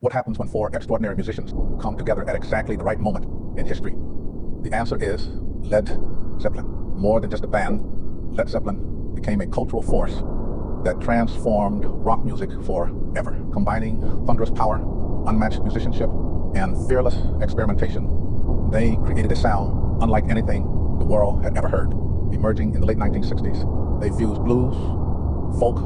What happens when four extraordinary musicians come together at exactly the right moment in history? The answer is Led Zeppelin. More than just a band, Led Zeppelin became a cultural force that transformed rock music forever. Combining thunderous power, unmatched musicianship, and fearless experimentation, they created a sound unlike anything the world had ever heard. Emerging in the late 1960s, they fused blues, folk,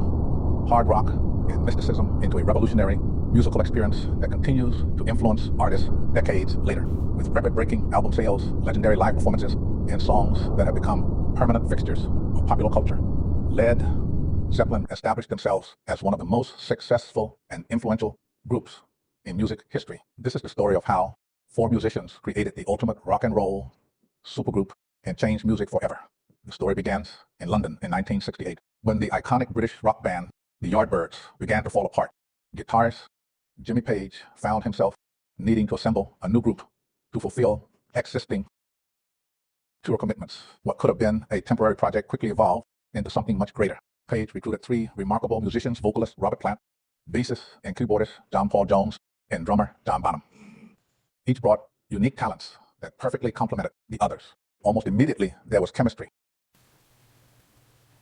hard rock, and mysticism into a revolutionary musical experience that continues to influence artists decades later. With record-breaking album sales, legendary live performances, and songs that have become permanent fixtures of popular culture, Led Zeppelin established themselves as one of the most successful and influential groups in music history. This is the story of how four musicians created the ultimate rock and roll supergroup and changed music forever. The story begins in London in 1968, when the iconic British rock band, the Yardbirds, began to fall apart. Guitarist Jimmy Page found himself needing to assemble a new group to fulfill existing tour commitments. What could have been a temporary project quickly evolved into something much greater. Page recruited three remarkable musicians: vocalist Robert Plant, bassist and keyboardist John Paul Jones, and drummer John Bonham. Each brought unique talents that perfectly complemented the others. Almost immediately, there was chemistry.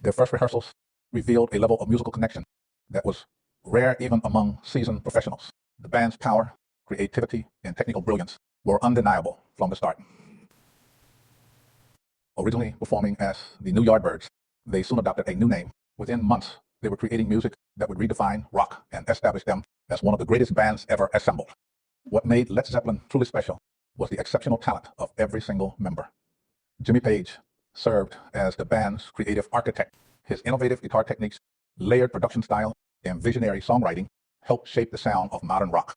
Their first rehearsals revealed a level of musical connection that was rare even among seasoned professionals. The band's power, creativity, and technical brilliance were undeniable from the start. Originally performing as the New Yardbirds, they soon adopted a new name. Within months, they were creating music that would redefine rock and establish them as one of the greatest bands ever assembled. What made Led Zeppelin truly special was the exceptional talent of every single member. Jimmy Page served as the band's creative architect. His innovative guitar techniques, layered production style, and visionary songwriting helped shape the sound of modern rock.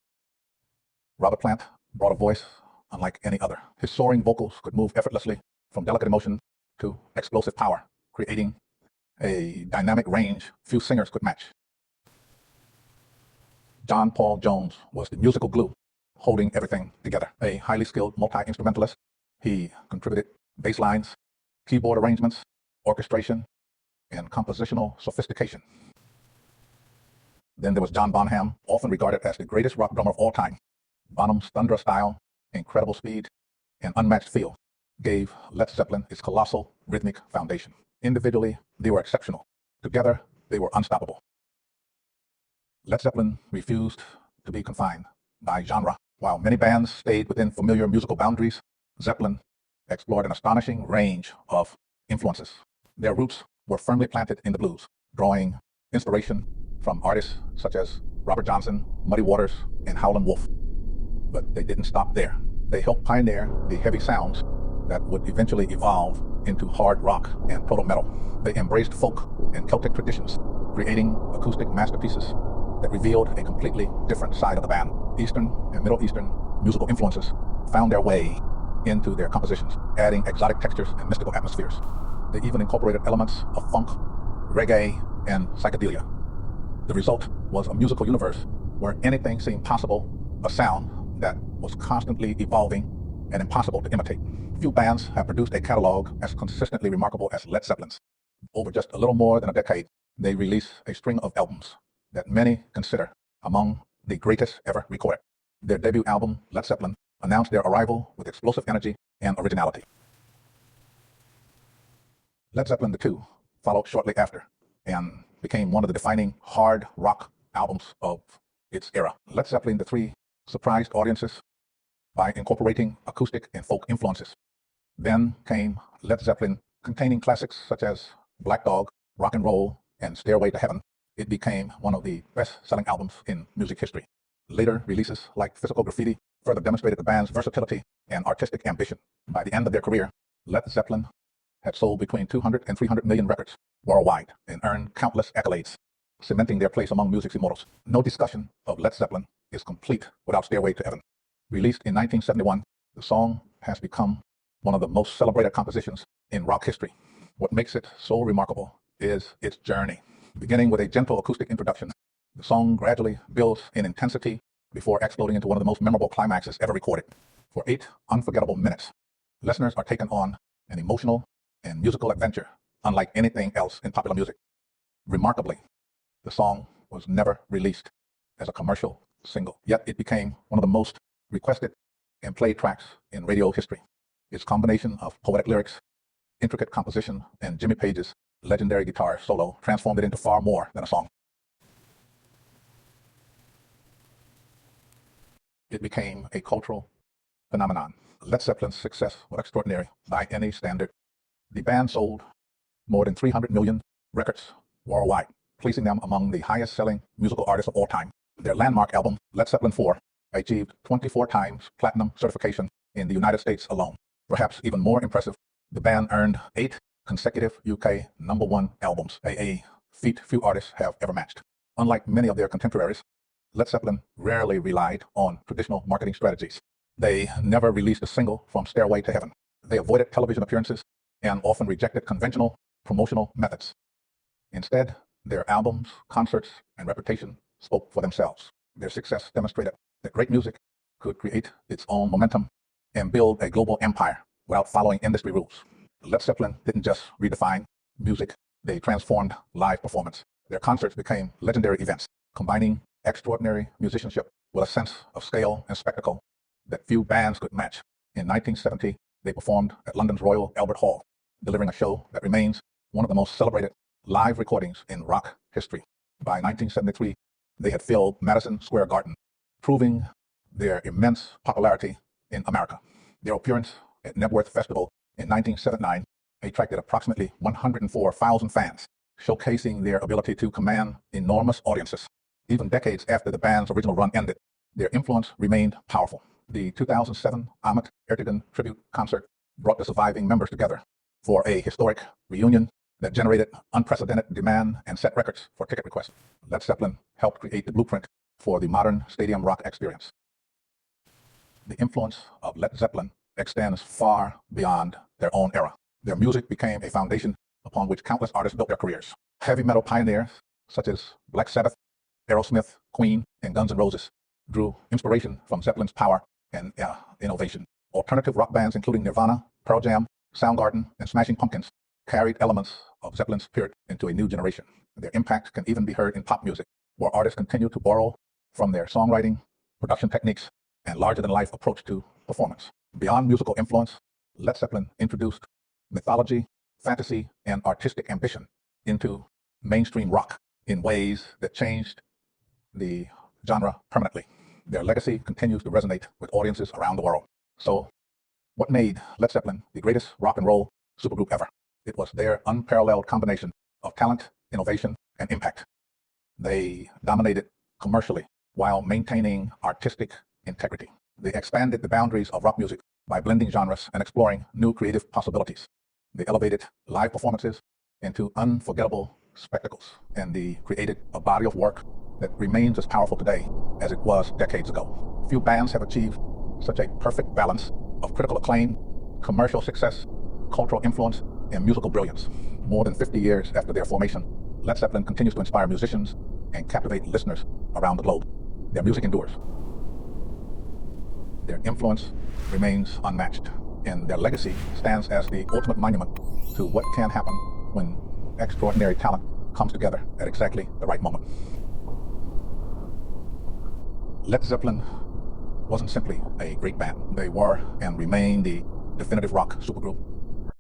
Robert Plant brought a voice unlike any other. His soaring vocals could move effortlessly from delicate emotion to explosive power, creating a dynamic range few singers could match. John Paul Jones was the musical glue holding everything together. A highly skilled multi-instrumentalist, he contributed bass lines, keyboard arrangements, orchestration, and compositional sophistication. Then there was John Bonham, often regarded as the greatest rock drummer of all time. Bonham's thunderous style, incredible speed, and unmatched feel gave Led Zeppelin its colossal rhythmic foundation. Individually, they were exceptional. Together, they were unstoppable. Led Zeppelin refused to be confined by genre. While many bands stayed within familiar musical boundaries, Zeppelin explored an astonishing range of influences. Their roots were firmly planted in the blues, drawing inspiration from artists such as Robert Johnson, Muddy Waters, and Howlin' Wolf. But they didn't stop there. They helped pioneer the heavy sounds that would eventually evolve into hard rock and proto-metal. They embraced folk and Celtic traditions, creating acoustic masterpieces that revealed a completely different side of the band. Eastern and Middle Eastern musical influences found their way into their compositions, adding exotic textures and mystical atmospheres. They even incorporated elements of funk, reggae, and psychedelia. The result was a musical universe where anything seemed possible, a sound that was constantly evolving and impossible to imitate. Few bands have produced a catalog as consistently remarkable as Led Zeppelin's. Over just a little more than a decade, they released a string of albums that many consider among the greatest ever recorded. Their debut album, Led Zeppelin, announced their arrival with explosive energy and originality. Led Zeppelin II followed shortly after and became one of the defining hard rock albums of its era. Led Zeppelin III surprised audiences by incorporating acoustic and folk influences. Then came Led Zeppelin, containing classics such as Black Dog, Rock and Roll, and Stairway to Heaven. It became one of the best-selling albums in music history. Later releases like Physical Graffiti further demonstrated the band's versatility and artistic ambition. By the end of their career, Led Zeppelin had sold between 200 and 300 million records worldwide and earned countless accolades, cementing their place among music's immortals. No discussion of Led Zeppelin is complete without Stairway to Heaven. Released in 1971, the song has become one of the most celebrated compositions in rock history. What makes it so remarkable is its journey. Beginning with a gentle acoustic introduction, the song gradually builds in intensity before exploding into one of the most memorable climaxes ever recorded. For 8 unforgettable minutes, listeners are taken on an emotional and musical adventure unlike anything else in popular music. Remarkably, the song was never released as a commercial single, yet it became one of the most requested and played tracks in radio history. Its combination of poetic lyrics, intricate composition, and Jimmy Page's legendary guitar solo transformed it into far more than a song. It became a cultural phenomenon. Led Zeppelin's success was extraordinary by any standard. The band sold more than 300 million records worldwide, placing them among the highest-selling musical artists of all time. Their landmark album, Led Zeppelin IV, achieved 24 times platinum certification in the United States alone. Perhaps even more impressive, the band earned 8 consecutive UK #1 albums, a feat few artists have ever matched. Unlike many of their contemporaries, Led Zeppelin rarely relied on traditional marketing strategies. They never released a single from Stairway to Heaven. They avoided television appearances and often rejected conventional promotional methods. Instead, their albums, concerts, and reputation spoke for themselves. Their success demonstrated that great music could create its own momentum and build a global empire without following industry rules. Led Zeppelin didn't just redefine music, they transformed live performance. Their concerts became legendary events, combining extraordinary musicianship with a sense of scale and spectacle that few bands could match. In 1970, they performed at London's Royal Albert Hall, delivering a show that remains one of the most celebrated live recordings in rock history. By 1973, they had filled Madison Square Garden, proving their immense popularity in America. Their appearance at Knebworth Festival in 1979 attracted approximately 104,000 fans, showcasing their ability to command enormous audiences. Even decades after the band's original run ended, their influence remained powerful. The 2007 Ahmet Ertegun tribute concert brought the surviving members together for a historic reunion that generated unprecedented demand and set records for ticket requests. Led Zeppelin helped create the blueprint for the modern stadium rock experience. The influence of Led Zeppelin extends far beyond their own era. Their music became a foundation upon which countless artists built their careers. Heavy metal pioneers such as Black Sabbath, Aerosmith, Queen, and Guns N' Roses drew inspiration from Zeppelin's power and innovation. Alternative rock bands including Nirvana, Pearl Jam, Soundgarden, and Smashing Pumpkins carried elements of Zeppelin's spirit into a new generation. Their impact can even be heard in pop music, where artists continue to borrow from their songwriting, production techniques, and larger-than-life approach to performance. Beyond musical influence, Led Zeppelin introduced mythology, fantasy, and artistic ambition into mainstream rock in ways that changed the genre permanently. Their legacy continues to resonate with audiences around the world. So, what made Led Zeppelin the greatest rock and roll supergroup ever? It was their unparalleled combination of talent, innovation, and impact. They dominated commercially while maintaining artistic integrity. They expanded the boundaries of rock music by blending genres and exploring new creative possibilities. They elevated live performances into unforgettable spectacles, and they created a body of work that remains as powerful today as it was decades ago. Few bands have achieved such a perfect balance of critical acclaim, commercial success, cultural influence, and musical brilliance. More than 50 years after their formation, Led Zeppelin continues to inspire musicians and captivate listeners around the globe. Their music endures. Their influence remains unmatched, and their legacy stands as the ultimate monument to what can happen when extraordinary talent comes together at exactly the right moment. Led Zeppelin wasn't simply a great band. They were and remain the definitive rock supergroup